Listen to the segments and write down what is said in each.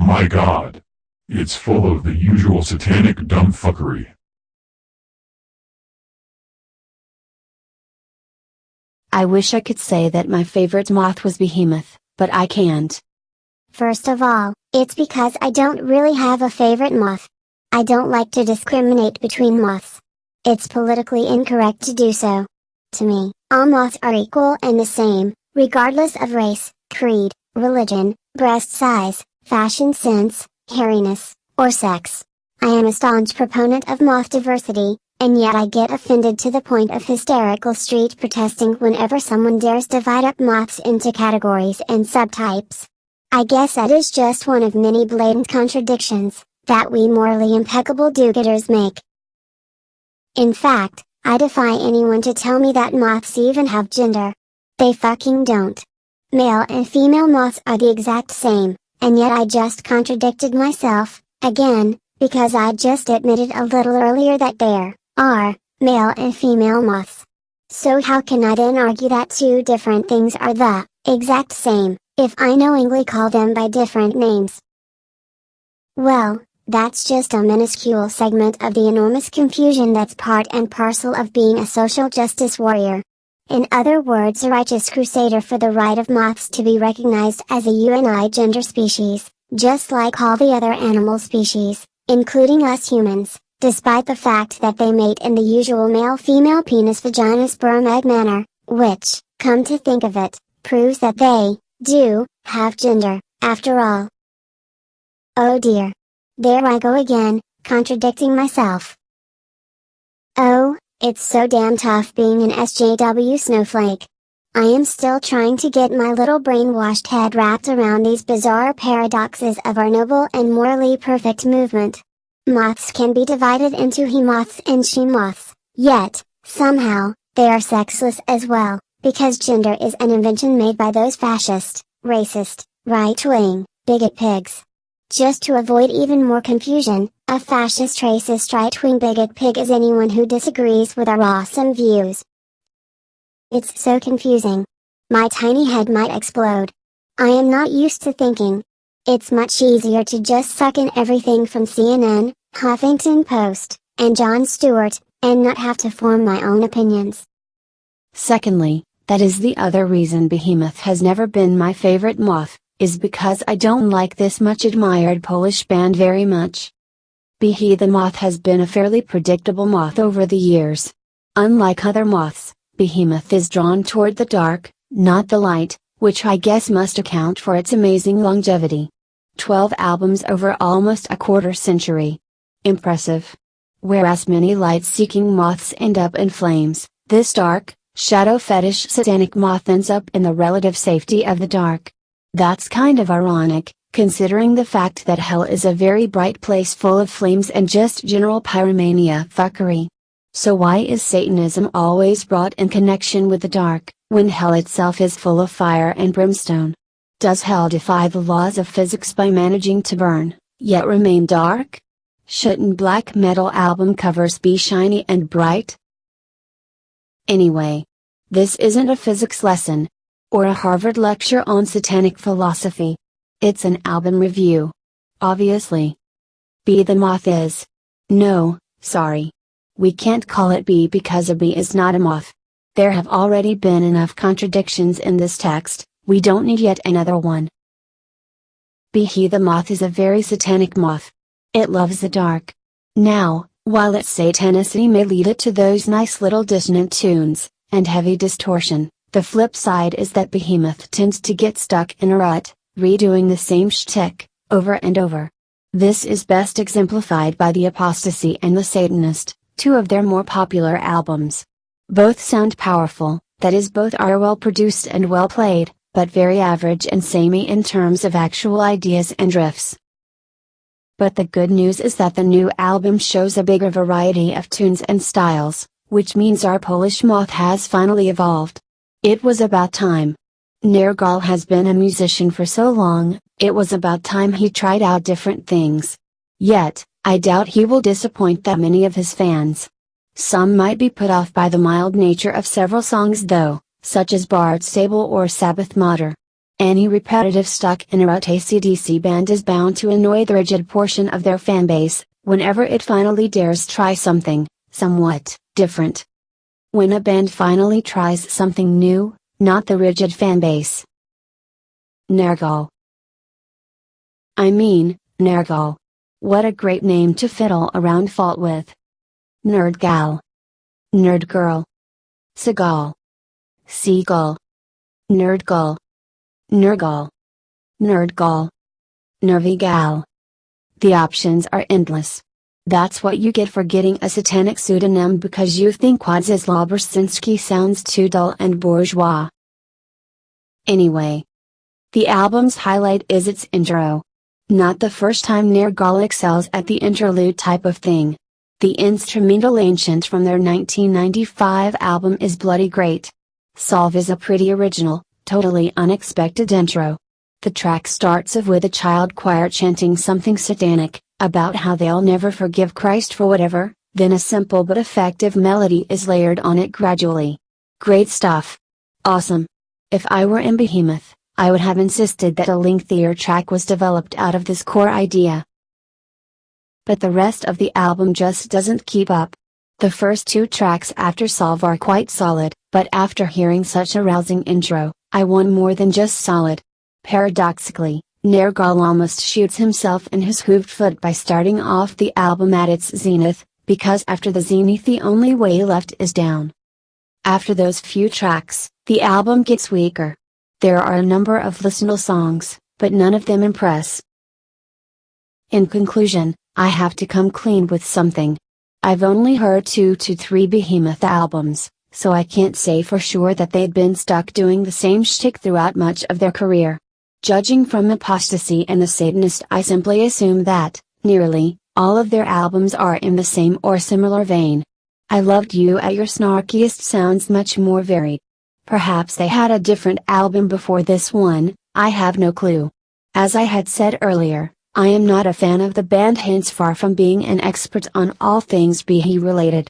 My God. It's full of the usual satanic dumbfuckery. I wish I could say that my favorite moth was Behemoth, but I can't. First of all, it's because I don't really have a favorite moth. I don't like to discriminate between moths. It's politically incorrect to do so. To me, all moths are equal and the same, regardless of race, creed, religion, breast size, fashion sense, hairiness, or sex. I am a staunch proponent of moth diversity, and yet I get offended to the point of hysterical street protesting whenever someone dares divide up moths into categories and subtypes. I guess that is just one of many blatant contradictions that we morally impeccable do-gooders make. In fact, I defy anyone to tell me that moths even have gender. They fucking don't. Male and female moths are the exact same, and yet I just contradicted myself, again, because I just admitted a little earlier that there are male and female moths. So how can I then argue that two different things are the exact same, if I knowingly call them by different names? Well, that's just a minuscule segment of the enormous confusion that's part and parcel of being a social justice warrior. In other words, a righteous crusader for the right of moths to be recognized as a unigender species, just like all the other animal species, including us humans, despite the fact that they mate in the usual male-female penis-vagina-sperm-egg manner, which, come to think of it, proves that they do have gender, after all. Oh dear. There I go again, contradicting myself. Oh, it's so damn tough being an SJW snowflake. I am still trying to get my little brainwashed head wrapped around these bizarre paradoxes of our noble and morally perfect movement. Moths can be divided into he moths and she moths, yet, somehow, they are sexless as well, because gender is an invention made by those fascist, racist, right-wing, bigot pigs. Just to avoid even more confusion, a fascist racist right-wing bigot pig is anyone who disagrees with our awesome views. It's so confusing. My tiny head might explode. I am not used to thinking. It's much easier to just suck in everything from CNN, Huffington Post, and Jon Stewart, and not have to form my own opinions. Secondly, that is the other reason Behemoth has never been my favorite moth, is because I don't like this much admired Polish band very much. Behe the moth has been a fairly predictable moth over the years. Unlike other moths, Behemoth is drawn toward the dark, not the light, which I guess must account for its amazing longevity. 12 albums over almost a quarter century. Impressive. Whereas many light-seeking moths end up in flames, this dark, shadow fetish satanic moth ends up in the relative safety of the dark. That's kind of ironic, considering the fact that hell is a very bright place full of flames and just general pyromania fuckery. So why is Satanism always brought in connection with the dark, when hell itself is full of fire and brimstone? Does hell defy the laws of physics by managing to burn, yet remain dark? Shouldn't black metal album covers be shiny and bright? Anyway, this isn't a physics lesson, or a Harvard lecture on satanic philosophy. It's an album review. Obviously. Be the moth is. No, sorry. We can't call it bee because a bee is not a moth. There have already been enough contradictions in this text, we don't need yet another one. Behe the moth is a very satanic moth. It loves the dark. Now, while its satanicity may lead it to those nice little dissonant tunes, and heavy distortion, the flip side is that Behemoth tends to get stuck in a rut, redoing the same shtick, over and over. This is best exemplified by The Apostasy and The Satanist, two of their more popular albums. Both sound powerful, that is both are well produced and well played, but very average and samey in terms of actual ideas and riffs. But the good news is that the new album shows a bigger variety of tunes and styles, which means our Polish moth has finally evolved. It was about time. Nergal has been a musician for so long, it was about time he tried out different things. Yet, I doubt he will disappoint that many of his fans. Some might be put off by the mild nature of several songs though, such as Bard's Stable or Sabbath Mater. Any repetitive stuck in a rut AC/DC band is bound to annoy the rigid portion of their fanbase, whenever it finally dares try something, somewhat, different. When a band finally tries something new, not the rigid fanbase. Nergal. I mean, Nergal. What a great name to fiddle around fault with. Nerdgal. Nerdgirl. Seagal. Seagull. Nerdgull. Nergal. Nerdgal. Nervigal. The options are endless. That's what you get for getting a satanic pseudonym because you think Władysław Brzezinski sounds too dull and bourgeois. Anyway. The album's highlight is its intro. Not the first time Nergal excels at the interlude type of thing. The instrumental Ancient from their 1995 album is bloody great. Solve is a pretty original, totally unexpected intro. The track starts off with a child choir chanting something satanic, about how they'll never forgive Christ for whatever, then a simple but effective melody is layered on it gradually. Great stuff. Awesome. If I were in Behemoth, I would have insisted that a lengthier track was developed out of this core idea. But the rest of the album just doesn't keep up. The first two tracks after Solve are quite solid, but after hearing such a rousing intro, I want more than just solid. Paradoxically, Nergal almost shoots himself in his hooved foot by starting off the album at its zenith, because after the zenith the only way left is down. After those few tracks, the album gets weaker. There are a number of listenable songs, but none of them impress. In conclusion, I have to come clean with something. I've only heard 2 to 3 Behemoth albums, so I can't say for sure that they'd been stuck doing the same shtick throughout much of their career. Judging from Apostasy and The Satanist, I simply assume that, nearly, all of their albums are in the same or similar vein. I loved You at Your Snarkiest sounds much more varied. Perhaps they had a different album before this one, I have no clue. As I had said earlier, I am not a fan of the band, hence far from being an expert on all things Behe related.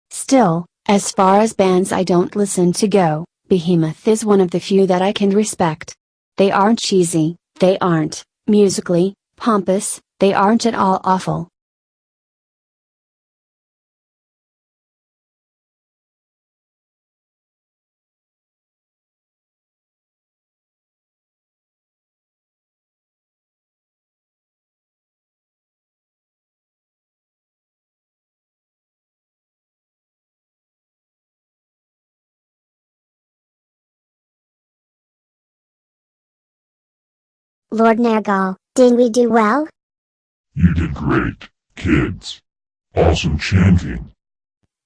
Still, as far as bands I don't listen to go, Behemoth is one of the few that I can respect. They aren't cheesy, they aren't, musically, pompous, they aren't at all awful. Lord Nergal, did we do well? You did great, kids. Awesome chanting.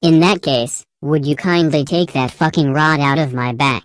In that case, would you kindly take that fucking rod out of my back?